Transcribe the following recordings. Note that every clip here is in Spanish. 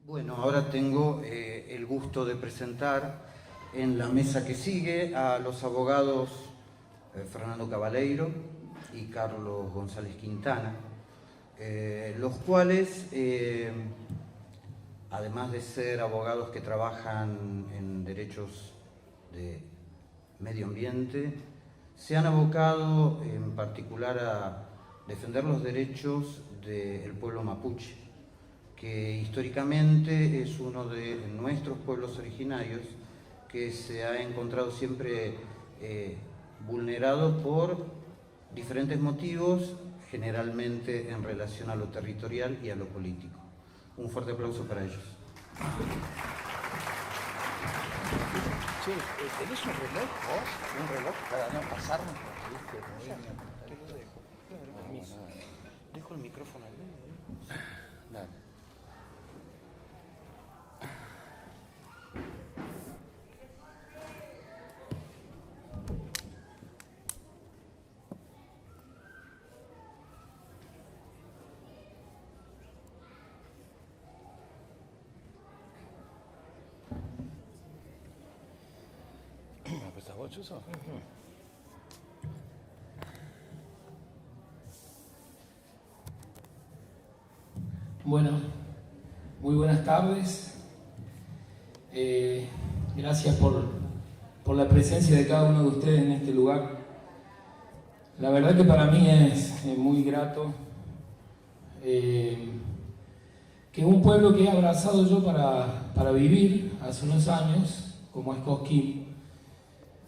Bueno, ahora tengo el gusto de presentar en la mesa que sigue a los abogados Fernando Cabaleiro y Carlos González Quintana, los cuales, además de ser abogados que trabajan en derechos de medio ambiente, se han abocado en particular a defender los derechos del pueblo mapuche, que históricamente es uno de nuestros pueblos originarios que se ha encontrado siempre vulnerado por diferentes motivos, generalmente en relación a lo territorial y a lo político. Un fuerte aplauso para ellos. Che, ¿tenés un reloj vos? ¿Un reloj para no pasarnos por este movimiento? Te lo dejo. Claro, permiso. Dejo el micrófono al medio. Dale. ¿Estás vos, Chuso? Bueno, muy buenas tardes. Gracias por la presencia de cada uno de ustedes en este lugar. La verdad que para mí es muy grato que un pueblo que he abrazado yo para vivir hace unos años, como es Cosquín,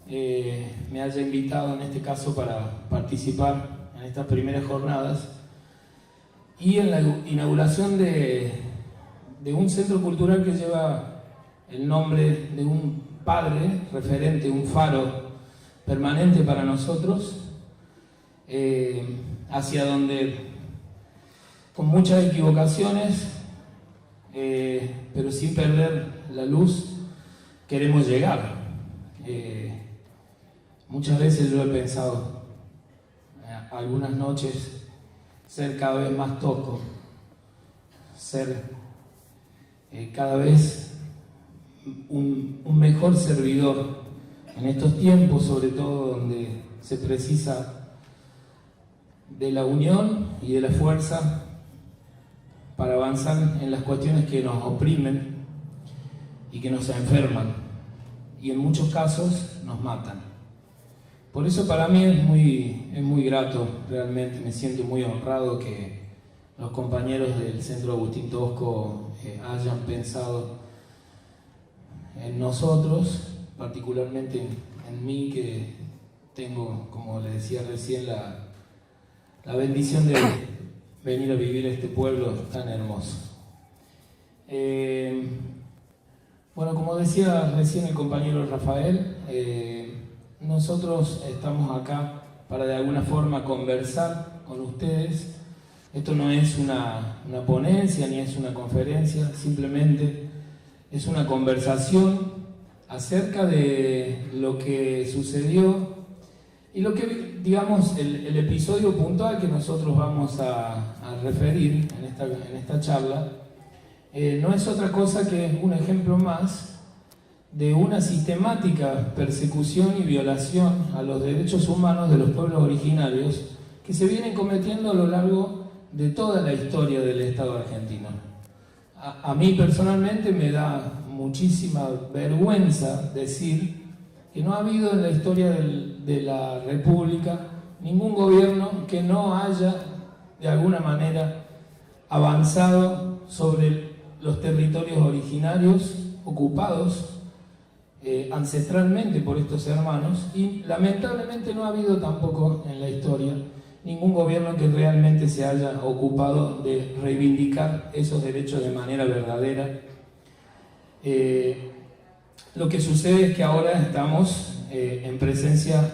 me haya invitado en este caso para participar en estas primeras jornadas y en la inauguración de un centro cultural que lleva el nombre de un padre referente, un faro permanente para nosotros, hacia donde con muchas equivocaciones, pero sin perder la luz, queremos llegar. Muchas veces yo he pensado, algunas noches, ser cada vez más toco, ser cada vez un mejor servidor en estos tiempos, sobre todo donde se precisa de la unión y de la fuerza para avanzar en las cuestiones que nos oprimen y que nos enferman y en muchos casos nos matan. Por eso para mí es muy grato, realmente me siento muy honrado que los compañeros del Centro Agustín Tosco hayan pensado en nosotros, particularmente en mí, que tengo, como les decía recién, la bendición de venir a vivir este pueblo tan hermoso. Bueno, como decía recién el compañero Rafael, nosotros estamos acá para de alguna forma conversar con ustedes. Esto no es una ponencia ni es una conferencia, simplemente es una conversación acerca de lo que sucedió y lo que, digamos, el episodio puntual que nosotros vamos a referir en esta charla no es otra cosa que un ejemplo más de una sistemática persecución y violación a los derechos humanos de los pueblos originarios que se vienen cometiendo a lo largo de toda la historia del Estado argentino. A mí personalmente me da muchísima vergüenza decir que no ha habido en la historia de la República ningún gobierno que no haya de alguna manera avanzado sobre los territorios originarios ocupados ancestralmente por estos hermanos, y lamentablemente no ha habido tampoco en la historia ningún gobierno que realmente se haya ocupado de reivindicar esos derechos de manera verdadera. Lo que sucede es que ahora estamos en presencia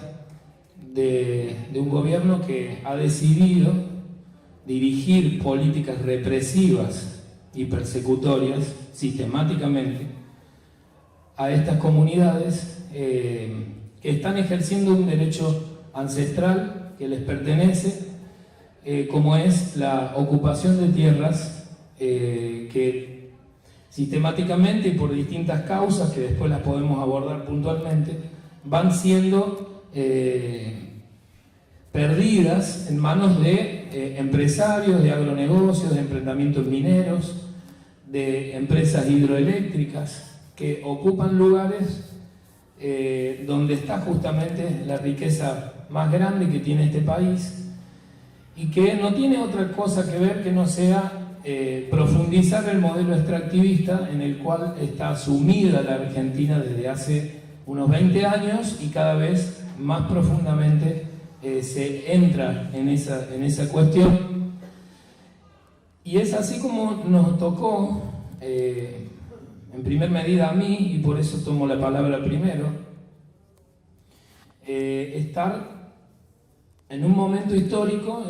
de un gobierno que ha decidido dirigir políticas represivas y persecutorias sistemáticamente a estas comunidades que están ejerciendo un derecho ancestral que les pertenece, como es la ocupación de tierras que sistemáticamente y por distintas causas que después las podemos abordar puntualmente, van siendo perdidas en manos de empresarios, de agronegocios, de emprendimientos mineros, de empresas hidroeléctricas que ocupan lugares donde está justamente la riqueza más grande que tiene este país y que no tiene otra cosa que ver que no sea profundizar el modelo extractivista en el cual está sumida la Argentina desde hace unos 20 años y cada vez más profundamente se entra en esa cuestión. Y es así como nos tocó, en primer medida a mí, y por eso tomo la palabra primero, estar en un momento histórico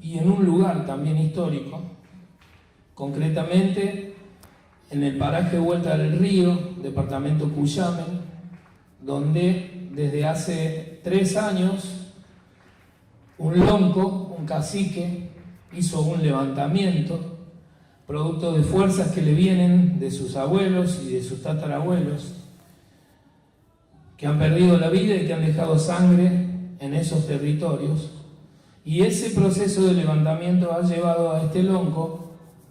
y en un lugar también histórico, concretamente en el paraje Vuelta del Río, departamento Cuyamen, donde desde hace 3 años un lonco, un cacique, hizo un levantamiento producto de fuerzas que le vienen de sus abuelos y de sus tatarabuelos, que han perdido la vida y que han dejado sangre en esos territorios. Y ese proceso de levantamiento ha llevado a este lonco,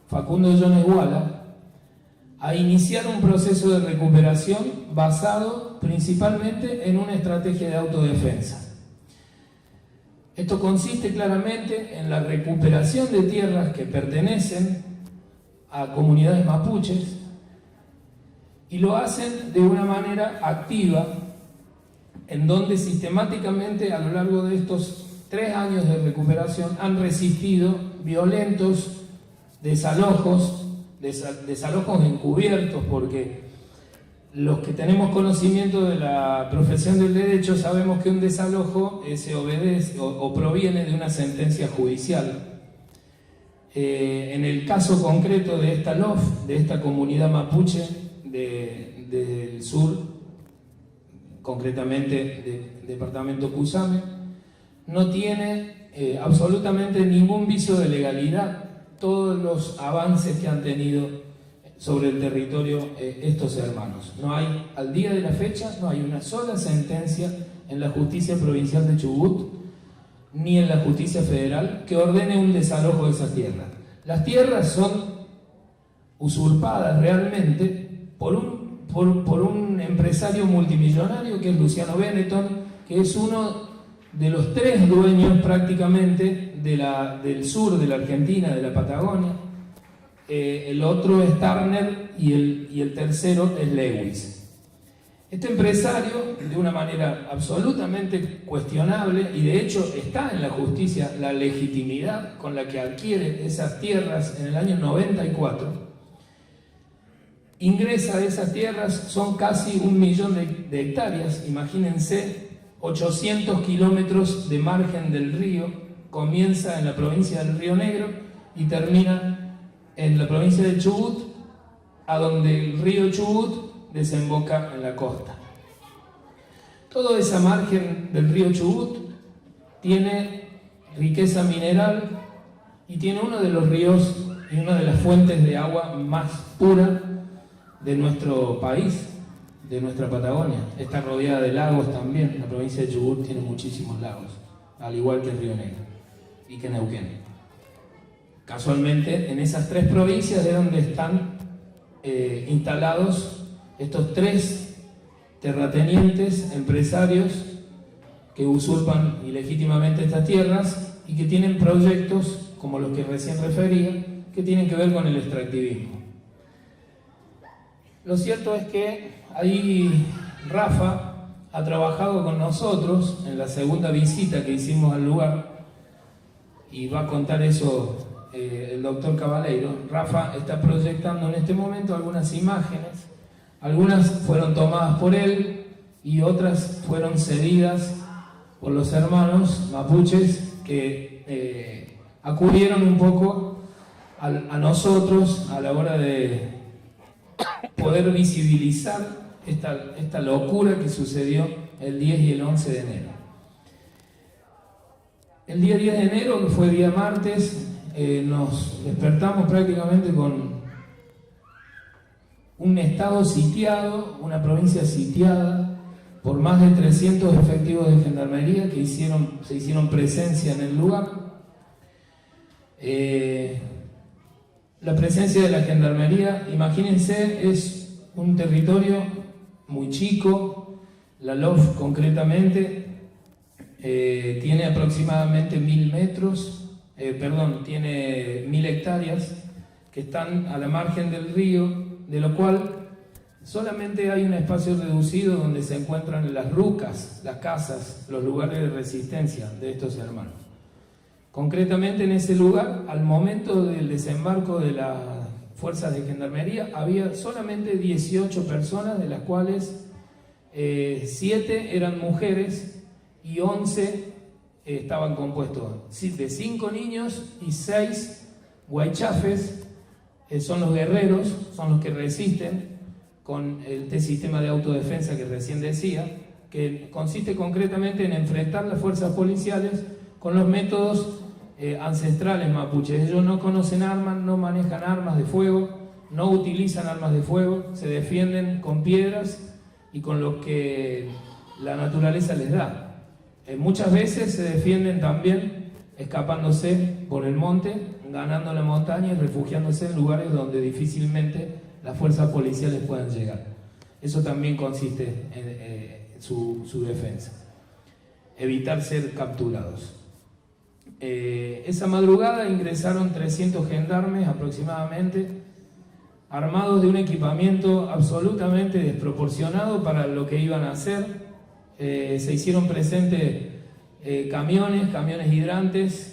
Facundo Jones Guala, a iniciar un proceso de recuperación basado principalmente en una estrategia de autodefensa. Esto consiste claramente en la recuperación de tierras que pertenecen a comunidades mapuches y lo hacen de una manera activa, en donde sistemáticamente a lo largo de estos 3 años de recuperación han resistido violentos desalojos encubiertos, porque los que tenemos conocimiento de la profesión del derecho sabemos que un desalojo se obedece o proviene de una sentencia judicial. En el caso concreto de esta LOF, de esta comunidad mapuche del sur, concretamente del departamento Cuyamen, no tiene absolutamente ningún viso de legalidad todos los avances que han tenido sobre el territorio estos hermanos. No hay, al día de la fecha, no hay una sola sentencia en la justicia provincial de Chubut ni en la justicia federal que ordene un desalojo de esas tierras. Las tierras son usurpadas realmente por un empresario multimillonario que es Luciano Benetton, que es uno de los 3 dueños prácticamente del sur de la Argentina, de la Patagonia. El otro es Turner y el tercero es Lewis. Este empresario, de una manera absolutamente cuestionable, y de hecho está en la justicia la legitimidad con la que adquiere esas tierras en el año 94, ingresa a esas tierras, son casi 1 millón de hectáreas, imagínense, 800 kilómetros de margen del río, comienza en la provincia del Río Negro y termina en la provincia de Chubut, a donde el río Chubut desemboca en la costa. Toda esa margen del río Chubut tiene riqueza mineral y tiene uno de los ríos y una de las fuentes de agua más pura de nuestro país, de nuestra Patagonia. Está rodeada de lagos también. La provincia de Chubut tiene muchísimos lagos, al igual que el Río Negro y que Neuquén. Casualmente, en esas 3 provincias es donde están instalados estos 3 terratenientes, empresarios que usurpan ilegítimamente estas tierras y que tienen proyectos, como los que recién refería, que tienen que ver con el extractivismo. Lo cierto es que ahí Rafa ha trabajado con nosotros en la segunda visita que hicimos al lugar, y va a contar eso el doctor Cabaleiro. Rafa está proyectando en este momento algunas imágenes, algunas fueron tomadas por él y otras fueron cedidas por los hermanos mapuches que acudieron un poco a nosotros a la hora de poder visibilizar esta locura que sucedió el 10 y el 11 de enero. El día 10 de enero, que fue día martes, nos despertamos prácticamente con un estado sitiado, una provincia sitiada por más de 300 efectivos de gendarmería que se hicieron presencia en el lugar. La presencia de la gendarmería, imagínense, es un territorio muy chico. La LOF concretamente tiene aproximadamente 1000 metros, tiene 1000 hectáreas que están a la margen del río, de lo cual solamente hay un espacio reducido donde se encuentran las rucas, las casas, los lugares de resistencia de estos hermanos. Concretamente en ese lugar, al momento del desembarco de las fuerzas de gendarmería, había solamente 18 personas, de las cuales 7 eran mujeres y 11 estaban compuestos de 5 niños y 6 guaychafes. Son los guerreros, son los que resisten con este sistema de autodefensa que recién decía, que consiste concretamente en enfrentar las fuerzas policiales con los métodos ancestrales mapuches. Ellos no conocen armas, no manejan armas de fuego, no utilizan armas de fuego, se defienden con piedras y con lo que la naturaleza les da. Muchas veces se defienden también escapándose por el monte, ganando la montaña y refugiándose en lugares donde difícilmente las fuerzas policiales puedan llegar. Eso también consiste en su defensa. Evitar ser capturados. Esa madrugada ingresaron 300 gendarmes aproximadamente, armados de un equipamiento absolutamente desproporcionado para lo que iban a hacer. Se hicieron presentes camiones hidrantes,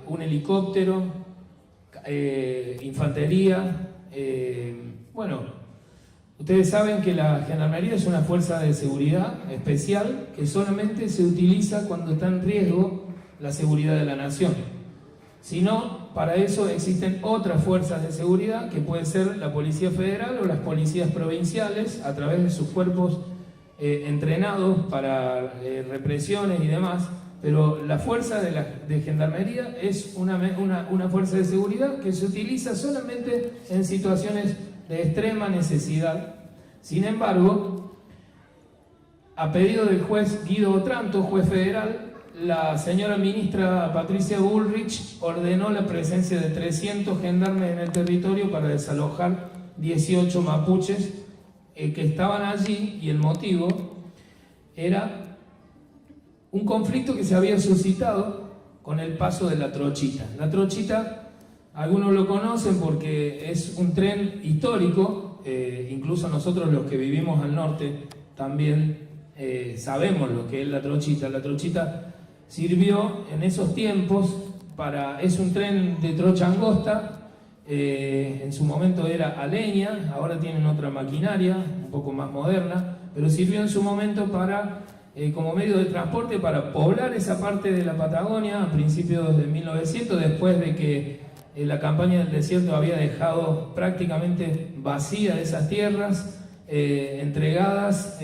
un helicóptero, infantería. Bueno, ustedes saben que la gendarmería es una fuerza de seguridad especial que solamente se utiliza cuando está en riesgo la seguridad de la nación. Si no, para eso existen otras fuerzas de seguridad, que puede ser la Policía Federal o las policías provinciales, a través de sus cuerpos entrenados para represiones y demás. Pero la fuerza de gendarmería es una fuerza de seguridad que se utiliza solamente en situaciones de extrema necesidad. Sin embargo, a pedido del juez Guido Otranto, juez federal, la señora ministra Patricia Bullrich ordenó la presencia de 300 gendarmes en el territorio para desalojar 18 mapuches que estaban allí, y el motivo era un conflicto que se había suscitado con el paso de la Trochita. La Trochita, algunos lo conocen porque es un tren histórico, incluso nosotros los que vivimos al norte también sabemos lo que es la Trochita. La Trochita sirvió en esos tiempos es un tren de trocha angosta, en su momento era a leña, ahora tienen otra maquinaria, un poco más moderna, pero sirvió en su momento como medio de transporte para poblar esa parte de la Patagonia a principios de 1900, después de que la campaña del desierto había dejado prácticamente vacías esas tierras, entregadas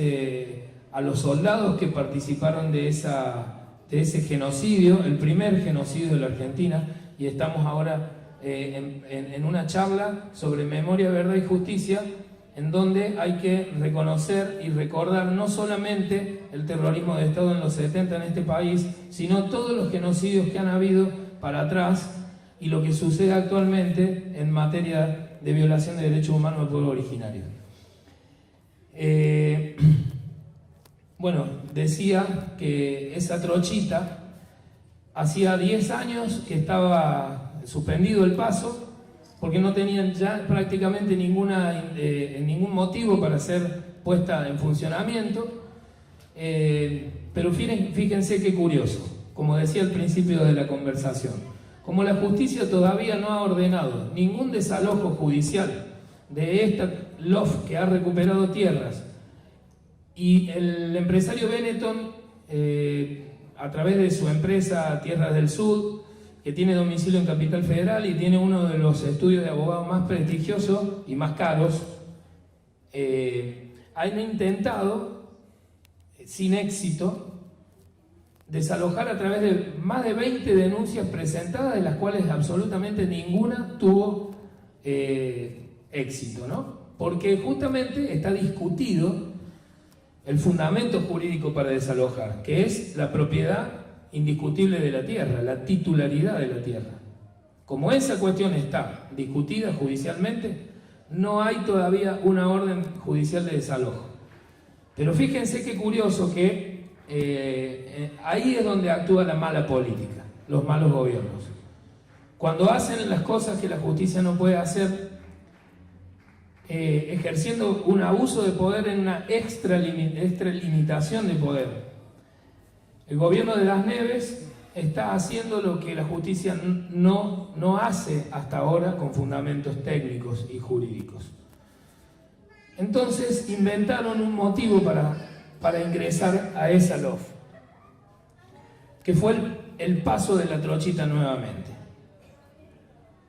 a los soldados que participaron de ese genocidio, el primer genocidio de la Argentina. Y estamos ahora en una charla sobre memoria, verdad y justicia, en donde hay que reconocer y recordar no solamente el terrorismo de Estado en los 70 en este país, sino todos los genocidios que han habido para atrás y lo que sucede actualmente en materia de violación de derechos humanos del pueblo originario. Bueno, decía que esa Trochita hacía 10 años que estaba suspendido el paso, porque no tenían ya prácticamente ningún motivo para ser puesta en funcionamiento. Pero fíjense qué curioso, como decía al principio de la conversación, como la justicia todavía no ha ordenado ningún desalojo judicial de esta LOF que ha recuperado tierras, y el empresario Benetton, a través de su empresa Tierras del Sur, que tiene domicilio en Capital Federal y tiene uno de los estudios de abogados más prestigiosos y más caros, han intentado, sin éxito, desalojar a través de más de 20 denuncias presentadas, de las cuales absolutamente ninguna tuvo éxito, ¿no? porque justamente está discutido el fundamento jurídico para desalojar, que es la propiedad indiscutible de la tierra, la titularidad de la tierra. Como esa cuestión está discutida judicialmente, no hay todavía una orden judicial de desalojo. Pero fíjense qué curioso que ahí es donde actúa la mala política, los malos gobiernos. Cuando hacen las cosas que la justicia no puede hacer, ejerciendo un abuso de poder en una extralimitación de poder. El gobierno de Las Neves está haciendo lo que la justicia no hace hasta ahora con fundamentos técnicos y jurídicos. Entonces inventaron un motivo para ingresar a esa LOF, que fue el paso de la trochita nuevamente,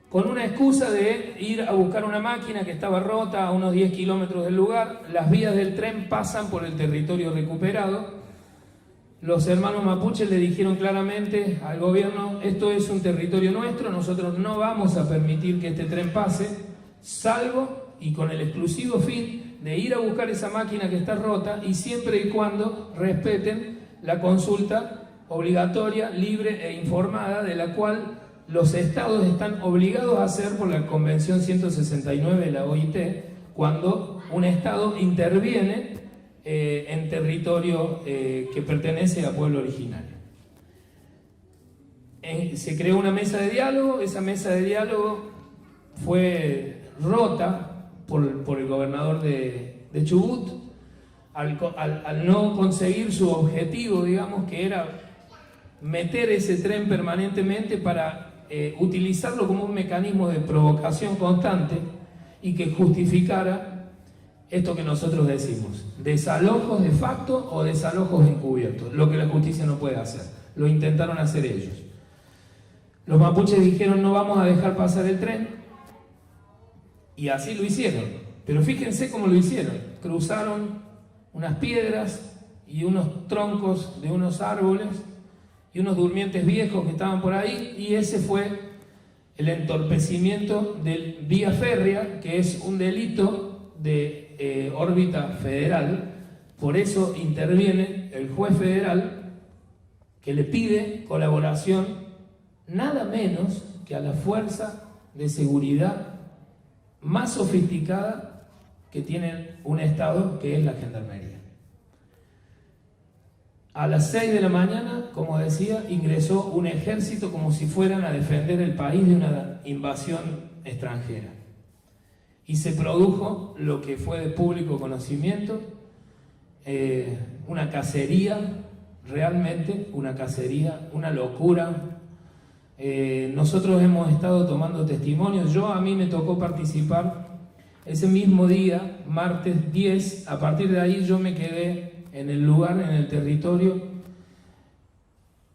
con una excusa de ir a buscar una máquina que estaba rota a unos 10 kilómetros del lugar. Las vías del tren pasan por el territorio recuperado. Los hermanos mapuches le dijeron claramente al gobierno: esto es un territorio nuestro, nosotros no vamos a permitir que este tren pase, salvo y con el exclusivo fin de ir a buscar esa máquina que está rota, y siempre y cuando respeten la consulta obligatoria, libre e informada, de la cual los estados están obligados a hacer por la Convención 169 de la OIT, cuando un estado interviene en territorio que pertenece a pueblo originario. Se creó una mesa de diálogo. Esa mesa de diálogo fue rota por el gobernador de Chubut, al no conseguir su objetivo, digamos, que era meter ese tren permanentemente para utilizarlo como un mecanismo de provocación constante y que justificara esto que nosotros decimos: desalojos de facto o desalojos encubiertos, lo que la justicia no puede hacer. Lo intentaron hacer ellos. Los mapuches dijeron: no vamos a dejar pasar el tren, y así lo hicieron. Pero fíjense cómo lo hicieron: cruzaron unas piedras y unos troncos de unos árboles y unos durmientes viejos que estaban por ahí, y ese fue el entorpecimiento del vía férrea, que es un delito de órbita federal. Por eso interviene el juez federal, que le pide colaboración nada menos que a la fuerza de seguridad más sofisticada que tiene un estado, que es la Gendarmería. A las 6 de la mañana, como decía, ingresó un ejército como si fueran a defender el país de una invasión extranjera. Y se produjo lo que fue de público conocimiento, una cacería, realmente una cacería, una locura. Nosotros hemos estado tomando testimonios. A mí me tocó participar ese mismo día, martes 10. A partir de ahí yo me quedé en el lugar, en el territorio,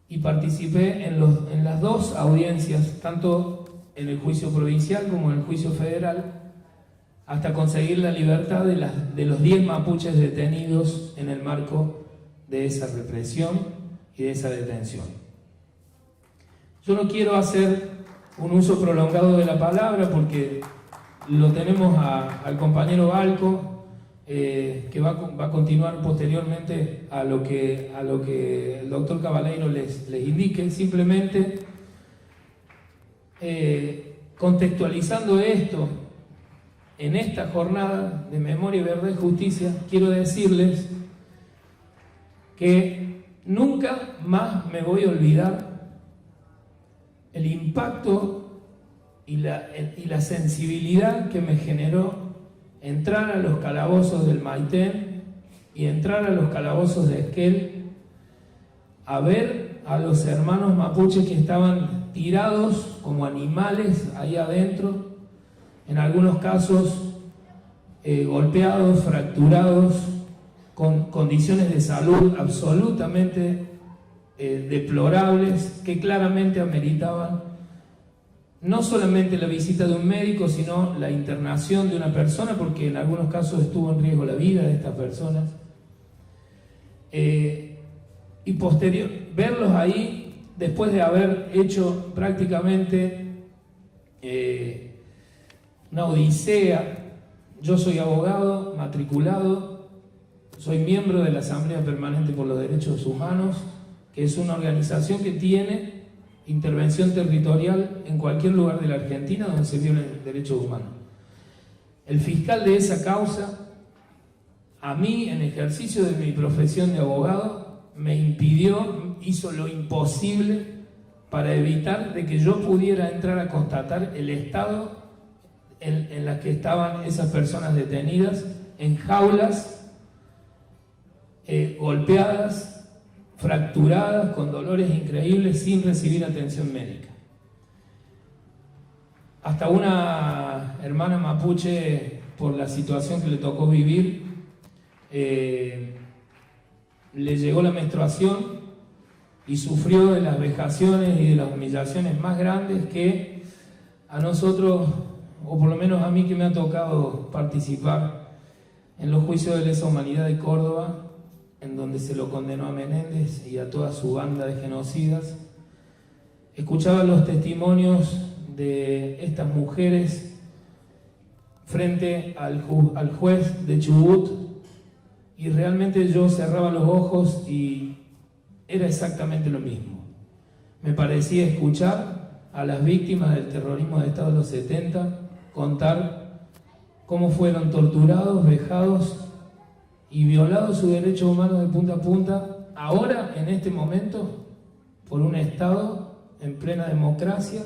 y participé en las dos audiencias, tanto en el juicio provincial como en el juicio federal, hasta conseguir la libertad de los 10 mapuches detenidos en el marco de esa represión y de esa detención. Yo no quiero hacer un uso prolongado de la palabra, porque lo tenemos al compañero Balco, que va a continuar posteriormente a lo que el doctor Cabaleiro les indique. Simplemente contextualizando esto en esta jornada de Memoria, Verdad y Justicia, quiero decirles que nunca más me voy a olvidar el impacto y la sensibilidad que me generó entrar a los calabozos del Maitén y entrar a los calabozos de Esquel, a ver a los hermanos mapuches que estaban tirados como animales ahí adentro, en algunos casos golpeados, fracturados, con condiciones de salud absolutamente deplorables, que claramente ameritaban no solamente la visita de un médico, sino la internación de una persona, porque en algunos casos estuvo en riesgo la vida de estas personas. Y posterior, verlos ahí, después de haber hecho prácticamente una odisea Yo soy abogado, matriculado, soy miembro de la Asamblea Permanente por los Derechos Humanos, que es una organización que tiene intervención territorial en cualquier lugar de la Argentina donde se violen derechos humanos. El fiscal de esa causa, a mí, en ejercicio de mi profesión de abogado, me impidió, hizo lo imposible para evitar de que yo pudiera entrar a constatar el estado en la que estaban esas personas detenidas, en jaulas, golpeadas, fracturadas, con dolores increíbles, sin recibir atención médica. Hasta una hermana mapuche, por la situación que le tocó vivir, le llegó la menstruación y sufrió de las vejaciones y de las humillaciones más grandes que a nosotros, o por lo menos a mí que me ha tocado participar en los juicios de lesa humanidad de Córdoba, en donde se lo condenó a Menéndez y a toda su banda de genocidas. Escuchaba los testimonios de estas mujeres frente al juez de Chubut y realmente yo cerraba los ojos y era exactamente lo mismo. Me parecía escuchar a las víctimas del terrorismo de Estado de los 70 contar cómo fueron torturados, vejados y violados sus derechos humanos de punta a punta, ahora, en este momento, por un Estado en plena democracia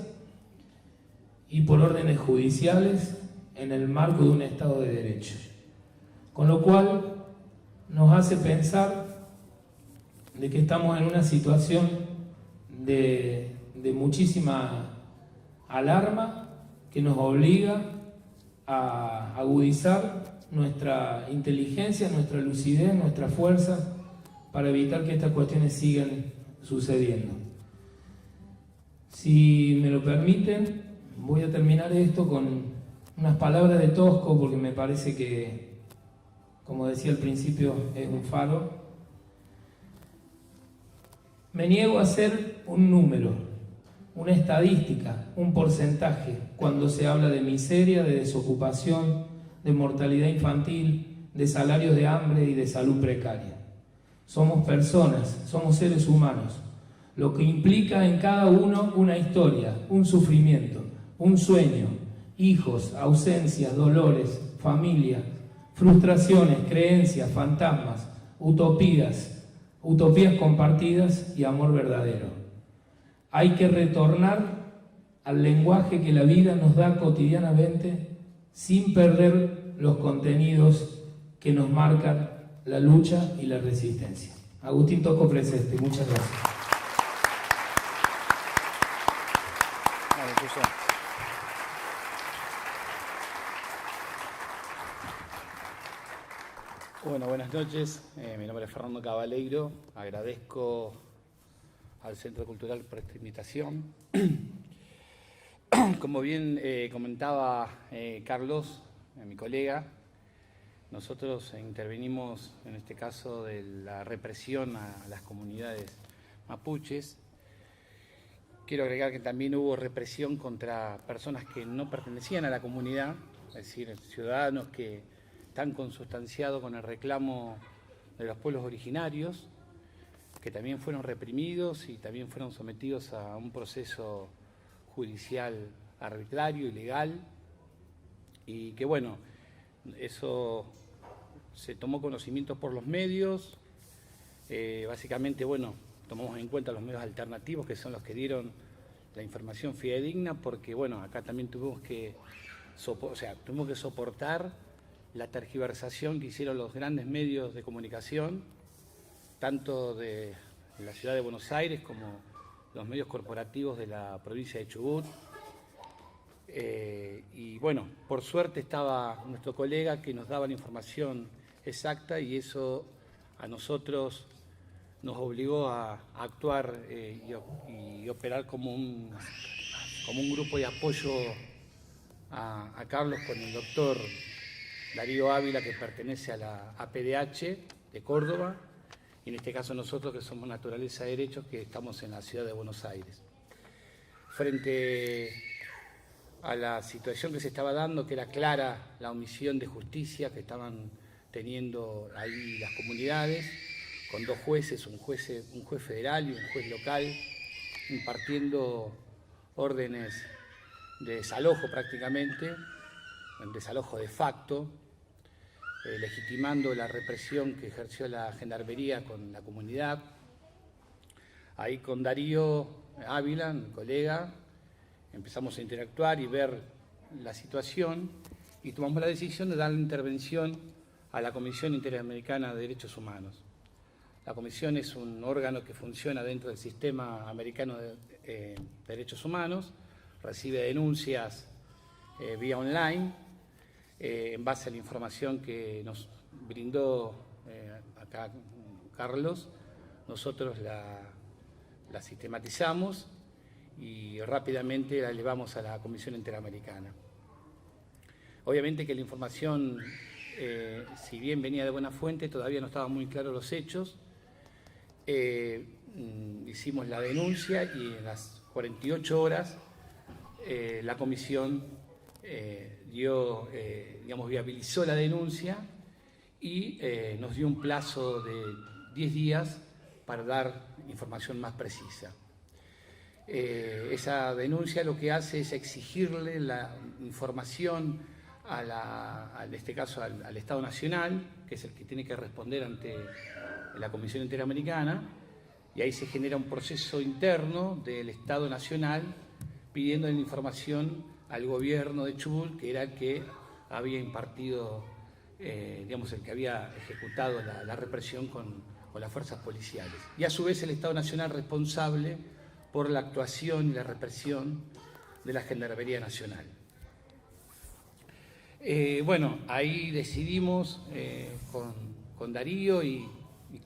y por órdenes judiciales en el marco de un Estado de Derecho. Con lo cual nos hace pensar de que estamos en una situación de muchísima alarma que nos obliga a agudizar nuestra inteligencia, nuestra lucidez, nuestra fuerza para evitar que estas cuestiones sigan sucediendo. Si me lo permiten, voy a terminar esto con unas palabras de Tosco, porque me parece que, como decía al principio, es un faro. Me niego a ser un número, una estadística, un porcentaje, cuando se habla de miseria, de desocupación, de mortalidad infantil, de salarios de hambre y de salud precaria. Somos personas, somos seres humanos, lo que implica en cada uno una historia, un sufrimiento, un sueño, hijos, ausencias, dolores, familia, frustraciones, creencias, fantasmas, utopías compartidas y amor verdadero. Hay que retornar al lenguaje que la vida nos da cotidianamente sin perder los contenidos que nos marcan la lucha y la resistencia. Agustín Tosco presente. Muchas gracias. Bueno, buenas noches. Mi nombre es Fernando Cabaleiro. Agradezco al Centro Cultural por esta invitación. Como bien comentaba Carlos, mi colega, nosotros intervenimos en este caso de la represión a las comunidades mapuches. Quiero agregar que también hubo represión contra personas que no pertenecían a la comunidad, es decir, ciudadanos que están consustanciados con el reclamo de los pueblos originarios, que también fueron reprimidos y también fueron sometidos a un proceso judicial arbitrario, ilegal, y que bueno, eso se tomó conocimiento por los medios. Básicamente, bueno, tomamos en cuenta los medios alternativos, que son los que dieron la información fidedigna, porque bueno, acá también tuvimos que soportar la tergiversación que hicieron los grandes medios de comunicación, tanto de la ciudad de Buenos Aires como los medios corporativos de la provincia de Chubut. Y bueno, por suerte estaba nuestro colega que nos daba la información exacta, y eso a nosotros nos obligó a actuar y operar como un grupo de apoyo a Carlos con el doctor Darío Ávila, que pertenece a la APDH de Córdoba, y en este caso nosotros, que somos Naturaleza de Derechos, que estamos en la ciudad de Buenos Aires. Frente a la situación que se estaba dando, que era clara la omisión de justicia que estaban teniendo ahí las comunidades, con dos jueces, un juez federal y un juez local, impartiendo órdenes de desalojo prácticamente, en desalojo de facto, legitimando la represión que ejerció la Gendarmería con la comunidad. Ahí con Darío Ávila, mi colega, empezamos a interactuar y ver la situación y tomamos la decisión de dar la intervención a la Comisión Interamericana de Derechos Humanos. La Comisión es un órgano que funciona dentro del sistema americano de derechos humanos, recibe denuncias vía online, en base a la información que nos brindó acá Carlos, nosotros la sistematizamos y rápidamente la elevamos a la Comisión Interamericana. Obviamente que la información, si bien venía de buena fuente, todavía no estaban muy claros los hechos. Hicimos la denuncia y en las 48 horas la comisión viabilizó la denuncia y nos dio un plazo de 10 días para dar información más precisa. Esa denuncia lo que hace es exigirle la información en este caso al Estado Nacional, que es el que tiene que responder ante la Comisión Interamericana, y ahí se genera un proceso interno del Estado Nacional pidiendo la información al gobierno de Chubut, que era el que había impartido, el que había ejecutado la represión con las fuerzas policiales. Y a su vez el Estado Nacional responsable por la actuación y la represión de la Gendarmería Nacional. Ahí decidimos con Darío y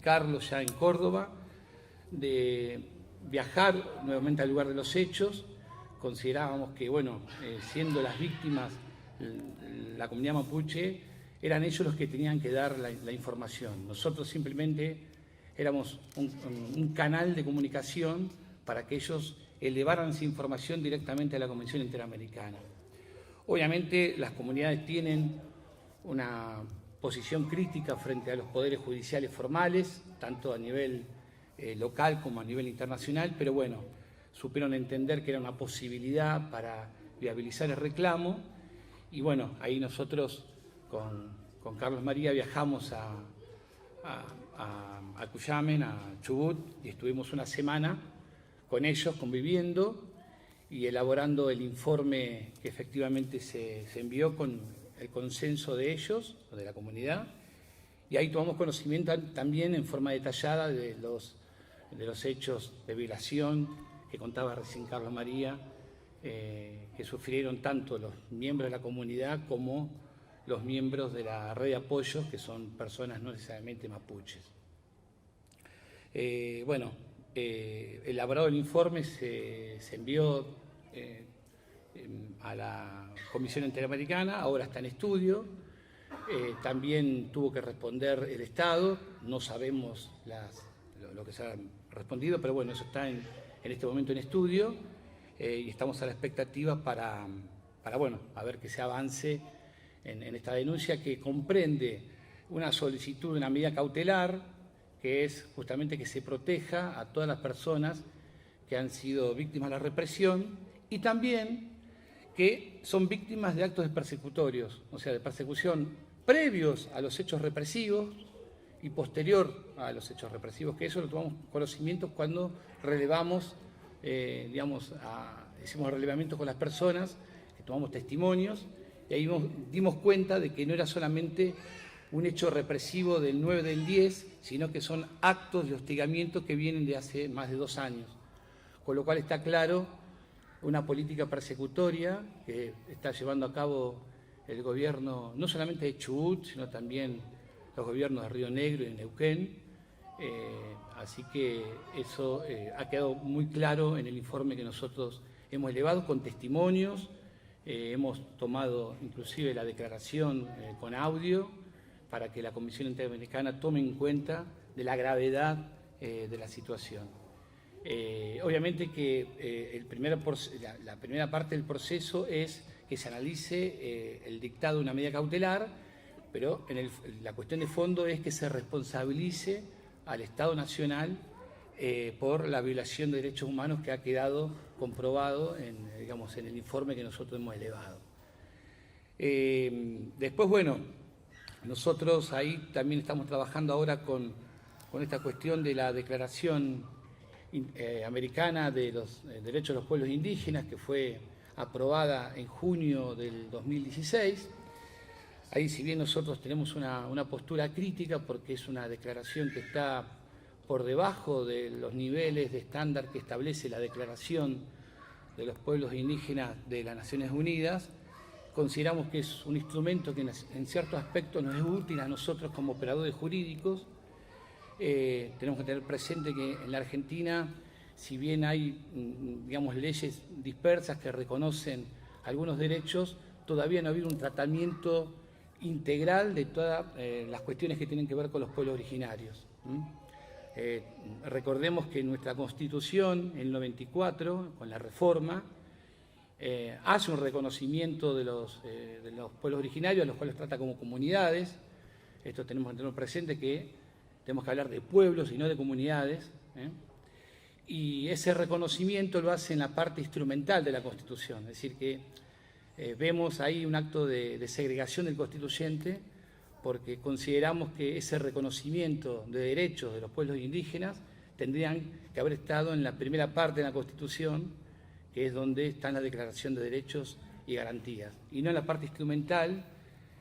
Carlos ya en Córdoba de viajar nuevamente al lugar de los hechos. Considerábamos que, siendo las víctimas la comunidad mapuche, eran ellos los que tenían que dar la información. Nosotros simplemente éramos un canal de comunicación para que ellos elevaran esa información directamente a la Comisión Interamericana. Obviamente las comunidades tienen una posición crítica frente a los poderes judiciales formales, tanto a nivel local como a nivel internacional, pero supieron entender que era una posibilidad para viabilizar el reclamo y ahí nosotros con Carlos María viajamos a Cuyamen, a Chubut, y estuvimos una semana con ellos conviviendo y elaborando el informe que efectivamente se envió con el consenso de ellos, de la comunidad, y ahí tomamos conocimiento también en forma detallada de los hechos de violación que contaba recién Carlos María, que sufrieron tanto los miembros de la comunidad como los miembros de la red de apoyo, que son personas no necesariamente mapuches. Elaborado el informe se envió a la Comisión Interamericana, ahora está en estudio. También tuvo que responder el Estado, no sabemos lo que se ha respondido, pero eso está en este momento en estudio y estamos a la expectativa para a ver que se avance en esta denuncia, que comprende una solicitud de una medida cautelar, que es justamente que se proteja a todas las personas que han sido víctimas de la represión y también que son víctimas de actos persecutorios, o sea, de persecución previos a los hechos represivos y posterior a los hechos represivos, que eso lo tomamos conocimiento cuando relevamos, hicimos el relevamiento con las personas, que tomamos testimonios, y ahí dimos cuenta de que no era solamente un hecho represivo del 9 del 10, sino que son actos de hostigamiento que vienen de hace más de 2 años. Con lo cual está claro una política persecutoria que está llevando a cabo el gobierno, no solamente de Chubut, sino también los gobiernos de Río Negro y de Neuquén. Así que eso ha quedado muy claro en el informe que nosotros hemos elevado con testimonios, hemos tomado inclusive la declaración con audio para que la Comisión Interamericana tome en cuenta de la gravedad de la situación. Obviamente que la primera parte del proceso es que se analice el dictado de una medida cautelar, pero la cuestión de fondo es que se responsabilice al Estado Nacional por la violación de derechos humanos que ha quedado comprobado en el informe que nosotros hemos elevado. Después, bueno, nosotros ahí también estamos trabajando ahora con esta cuestión de la Declaración Americana de los Derechos de los Pueblos Indígenas, que fue aprobada en junio del 2016. Ahí, si bien nosotros tenemos una postura crítica, porque es una declaración que está por debajo de los niveles de estándar que establece la Declaración de los Pueblos Indígenas de las Naciones Unidas, consideramos que es un instrumento que en ciertos aspectos nos es útil a nosotros como operadores jurídicos. Tenemos que tener presente que en la Argentina, si bien hay, leyes dispersas que reconocen algunos derechos, todavía no ha habido un tratamiento integral de todas las cuestiones que tienen que ver con los pueblos originarios. Recordemos que nuestra Constitución, en el 94, con la reforma, hace un reconocimiento de los pueblos originarios, a los cuales trata como comunidades. Esto tenemos que tener presente, que tenemos que hablar de pueblos y no de comunidades. Y ese reconocimiento lo hace en la parte instrumental de la Constitución, es decir, que vemos ahí un acto de segregación del constituyente, porque consideramos que ese reconocimiento de derechos de los pueblos indígenas tendrían que haber estado en la primera parte de la Constitución, que es donde está la Declaración de Derechos y Garantías, y no en la parte instrumental,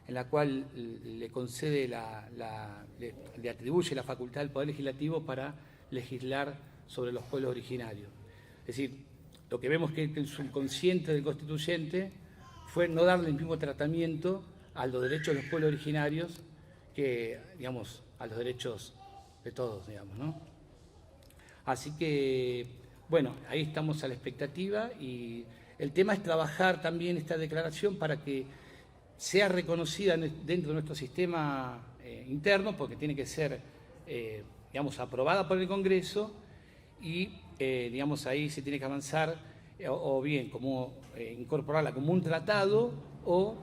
en la cual le concede le atribuye la facultad al Poder Legislativo para legislar sobre los pueblos originarios. Es decir, lo que vemos que el subconsciente del constituyente fue no darle el mismo tratamiento a los derechos de los pueblos originarios que, a los derechos de todos, ¿no? Así que, bueno, ahí estamos a la expectativa, y el tema es trabajar también esta declaración para que sea reconocida dentro de nuestro sistema interno, porque tiene que ser, aprobada por el Congreso, y, ahí se tiene que avanzar, o bien como incorporarla como un tratado, o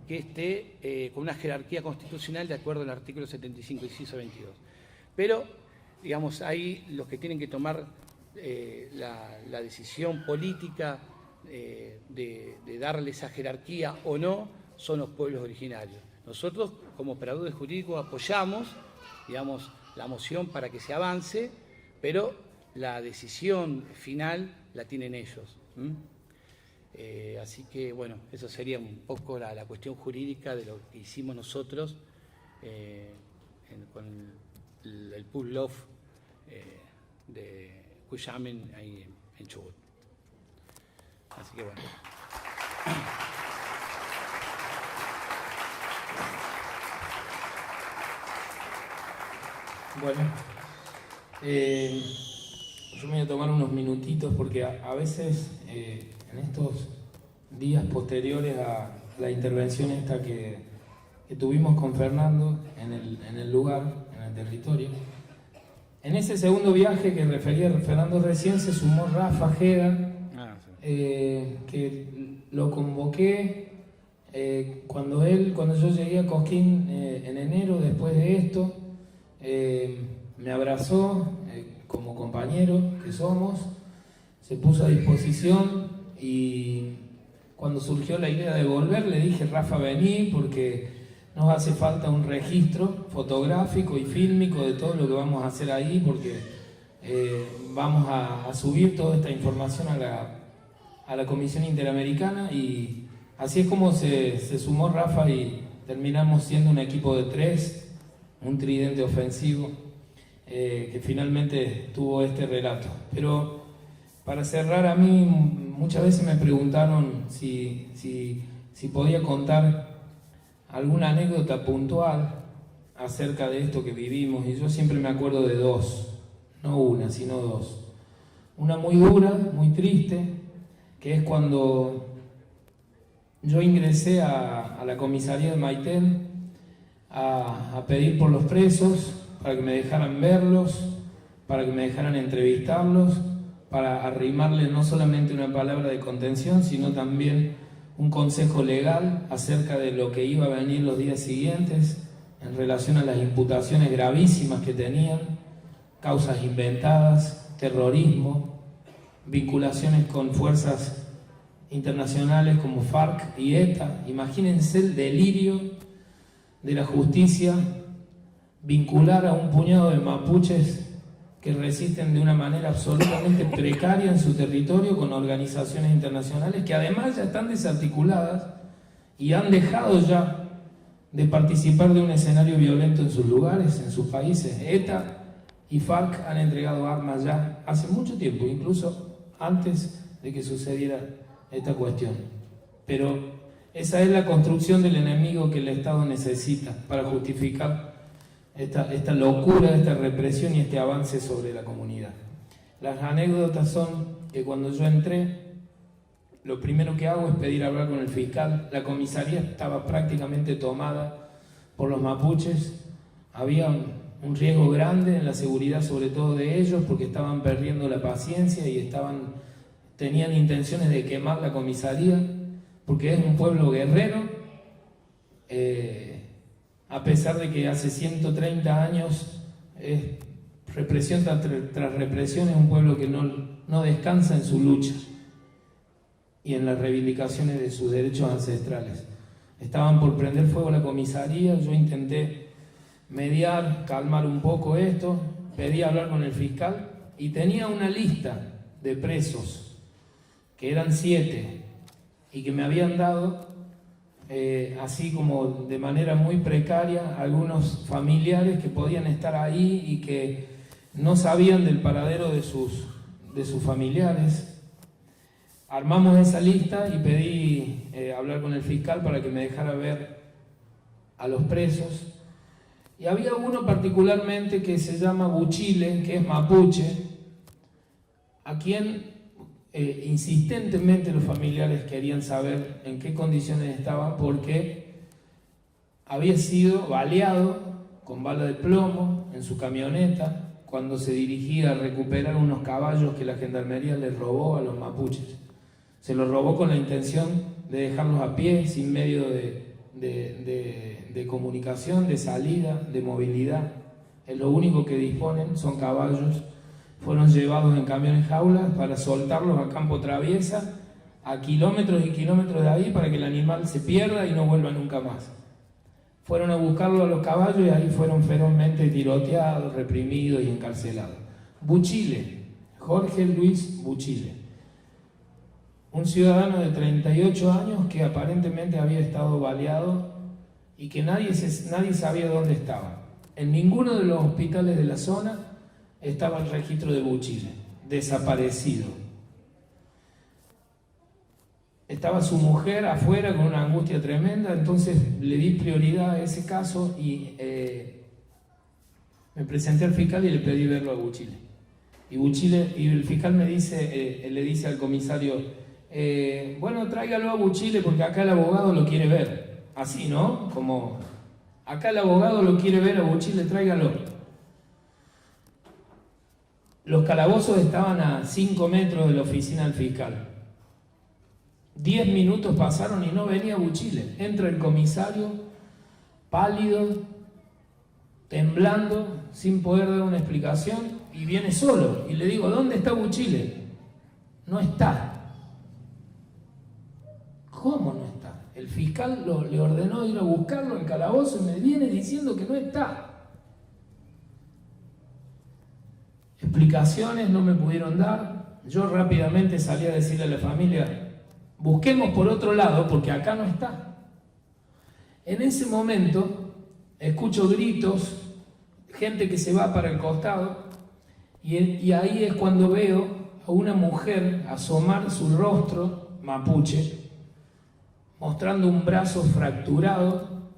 que esté con una jerarquía constitucional de acuerdo al artículo 75, inciso 22. Pero, ahí los que tienen que tomar la decisión política de darle esa jerarquía o no son los pueblos originarios. Nosotros, como operadores jurídicos, apoyamos, la moción para que se avance, pero la decisión final la tienen ellos. Así que, bueno, eso sería un poco la cuestión jurídica de lo que hicimos nosotros con el pull-off de Cuyamen ahí en Chubut. Así que, bueno. Bueno, yo me voy a tomar unos minutitos porque a veces en estos días posteriores a la intervención esta que tuvimos con Fernando en el lugar, en el territorio, en ese segundo viaje que refería Fernando recién, se sumó Rafa Jeda, que lo convoqué cuando yo llegué a Cosquín en enero, después de esto. Me abrazó como compañero que somos, se puso a disposición, y cuando surgió la idea de volver le dije: Rafa, vení, porque nos hace falta un registro fotográfico y fílmico de todo lo que vamos a hacer ahí, porque vamos a subir toda esta información a la Comisión Interamericana, y así es como se sumó Rafa y terminamos siendo un equipo de 3, un tridente ofensivo que finalmente tuvo este relato. Pero para cerrar, a mí muchas veces me preguntaron si podía contar alguna anécdota puntual acerca de esto que vivimos, y yo siempre me acuerdo de 2, no una, sino 2. Una muy dura, muy triste, que es cuando yo ingresé a la comisaría de Maitén a pedir por los presos, para que me dejaran verlos, para que me dejaran entrevistarlos, para arrimarle no solamente una palabra de contención, sino también un consejo legal acerca de lo que iba a venir los días siguientes en relación a las imputaciones gravísimas que tenían, causas inventadas, terrorismo, vinculaciones con fuerzas internacionales como FARC y ETA. Imagínense el delirio de la justicia vincular a un puñado de mapuches que resisten de una manera absolutamente precaria en su territorio con organizaciones internacionales que además ya están desarticuladas y han dejado ya de participar de un escenario violento en sus lugares, en sus países. ETA y FARC han entregado armas ya hace mucho tiempo, incluso antes de que sucediera esta cuestión. Pero esa es la construcción del enemigo que el Estado necesita para justificar esta locura, esta represión y este avance sobre la comunidad. Las anécdotas son que cuando yo entré, lo primero que hago es pedir hablar con el fiscal. La comisaría estaba prácticamente tomada por los mapuches. Había un riesgo grande en la seguridad, sobre todo de ellos, porque estaban perdiendo la paciencia y tenían intenciones de quemar la comisaría, porque es un pueblo guerrero, a pesar de que hace 130 años es represión tras represión, es un pueblo que no descansa en su lucha y en las reivindicaciones de sus derechos ancestrales. Estaban por prender fuego a la comisaría, yo intenté mediar, calmar un poco esto, pedí hablar con el fiscal y tenía una lista de presos, que eran 7, y que me habían dado, así como de manera muy precaria, algunos familiares que podían estar ahí y que no sabían del paradero de sus familiares. Armamos esa lista y pedí hablar con el fiscal para que me dejara ver a los presos. Y había uno particularmente que se llama Buchile, que es mapuche, a quien insistentemente los familiares querían saber en qué condiciones estaba, porque había sido baleado con bala de plomo en su camioneta cuando se dirigía a recuperar unos caballos que la gendarmería les robó a los mapuches. Se los robó con la intención de dejarlos a pie, sin medio de comunicación, de salida, de movilidad. Es lo único que disponen, son caballos. Fueron llevados en camiones jaulas para soltarlos a campo traviesa, a kilómetros y kilómetros de ahí, para que el animal se pierda y no vuelva nunca más. Fueron a buscarlo a los caballos y ahí fueron ferozmente tiroteados, reprimidos y encarcelados. Buchile, Jorge Luis Buchile, un ciudadano de 38 años que aparentemente había estado baleado y que nadie sabía dónde estaba. En ninguno de los hospitales de la zona estaba el registro de Buchile, desaparecido. Estaba su mujer afuera con una angustia tremenda, entonces le di prioridad a ese caso y me presenté al fiscal y le pedí verlo a Buchile. Y el fiscal le dice al comisario, bueno, tráigalo a Buchile porque acá el abogado lo quiere ver. Así, ¿no? Como, acá el abogado lo quiere ver a Buchile, tráigalo. Los calabozos estaban a 5 metros de la oficina del fiscal. 10 minutos pasaron y no venía Buchile. Entra el comisario, pálido, temblando, sin poder dar una explicación, y viene solo. Y le digo, ¿dónde está Buchile? No está. ¿Cómo no está? El fiscal le ordenó ir a buscarlo al calabozo y me viene diciendo que no está. Explicaciones no me pudieron dar. Yo rápidamente salí a decirle a la familia, busquemos por otro lado porque acá no está. En ese momento escucho gritos, gente que se va para el costado, y ahí es cuando veo a una mujer asomar su rostro mapuche, mostrando un brazo fracturado,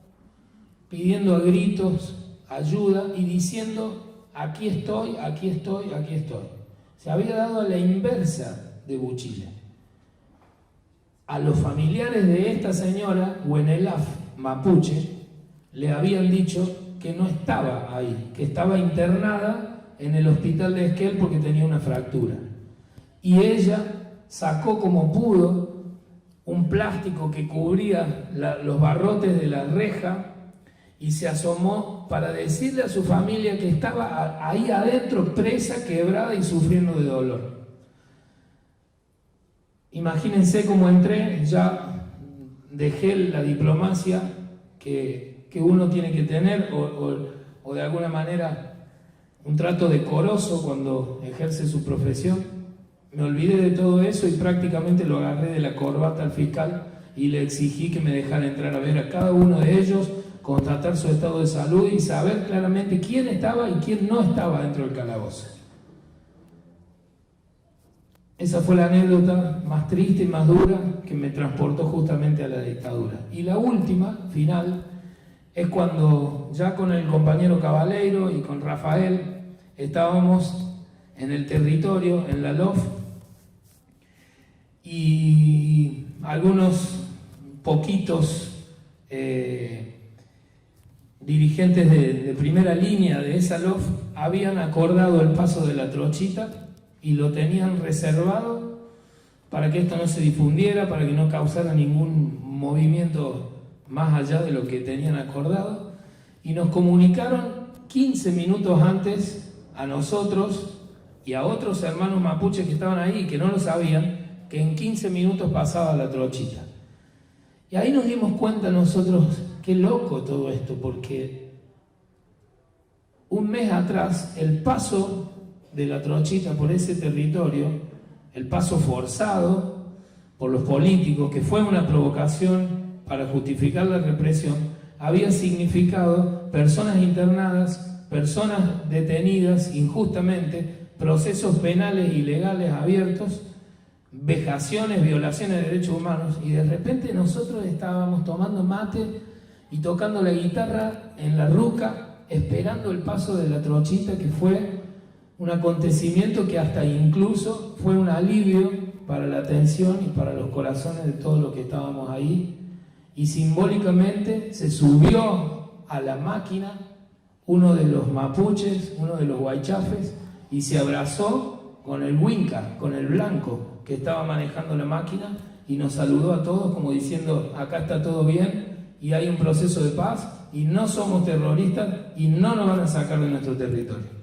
pidiendo a gritos ayuda y diciendo, aquí estoy, aquí estoy, aquí estoy. Se había dado a la inversa de Buchile. A los familiares de esta señora, Huenelaf mapuche, le habían dicho que no estaba ahí, que estaba internada en el hospital de Esquel porque tenía una fractura. y ella sacó como pudo un plástico que cubría los barrotes de la reja y se asomó para decirle a su familia que estaba ahí adentro, presa, quebrada y sufriendo de dolor. Imagínense cómo entré, ya dejé la diplomacia que uno tiene que tener o de alguna manera un trato decoroso cuando ejerce su profesión. Me olvidé de todo eso y prácticamente lo agarré de la corbata al fiscal y le exigí que me dejara entrar a ver a cada uno de ellos, constatar su estado de salud y saber claramente quién estaba y quién no estaba dentro del calabozo. Esa fue la anécdota más triste y más dura que me transportó justamente a la dictadura. Y la última, final, es cuando ya con el compañero Cabaleiro y con Rafael estábamos en el territorio, en la LOF, y algunos poquitos dirigentes de primera línea de esa LOF habían acordado el paso de la trochita y lo tenían reservado para que esto no se difundiera, para que no causara ningún movimiento más allá de lo que tenían acordado, y nos comunicaron 15 minutos antes a nosotros y a otros hermanos mapuches que estaban ahí y que no lo sabían, que en 15 minutos pasaba la trochita. Y ahí nos dimos cuenta nosotros, qué loco todo esto, porque un mes atrás el paso de la trochita por ese territorio, el paso forzado por los políticos, que fue una provocación para justificar la represión, había significado personas internadas, personas detenidas injustamente, procesos penales ilegales abiertos, vejaciones, violaciones de derechos humanos, y de repente nosotros estábamos tomando mate y tocando la guitarra en la ruca, esperando el paso de la trochita, que fue un acontecimiento que hasta incluso fue un alivio para la tensión y para los corazones de todos los que estábamos ahí, y simbólicamente se subió a la máquina uno de los mapuches, uno de los guaychafes, y se abrazó con el Winca, con el blanco que estaba manejando la máquina, y nos saludó a todos como diciendo: acá está todo bien y hay un proceso de paz y no somos terroristas y no nos van a sacar de nuestro territorio.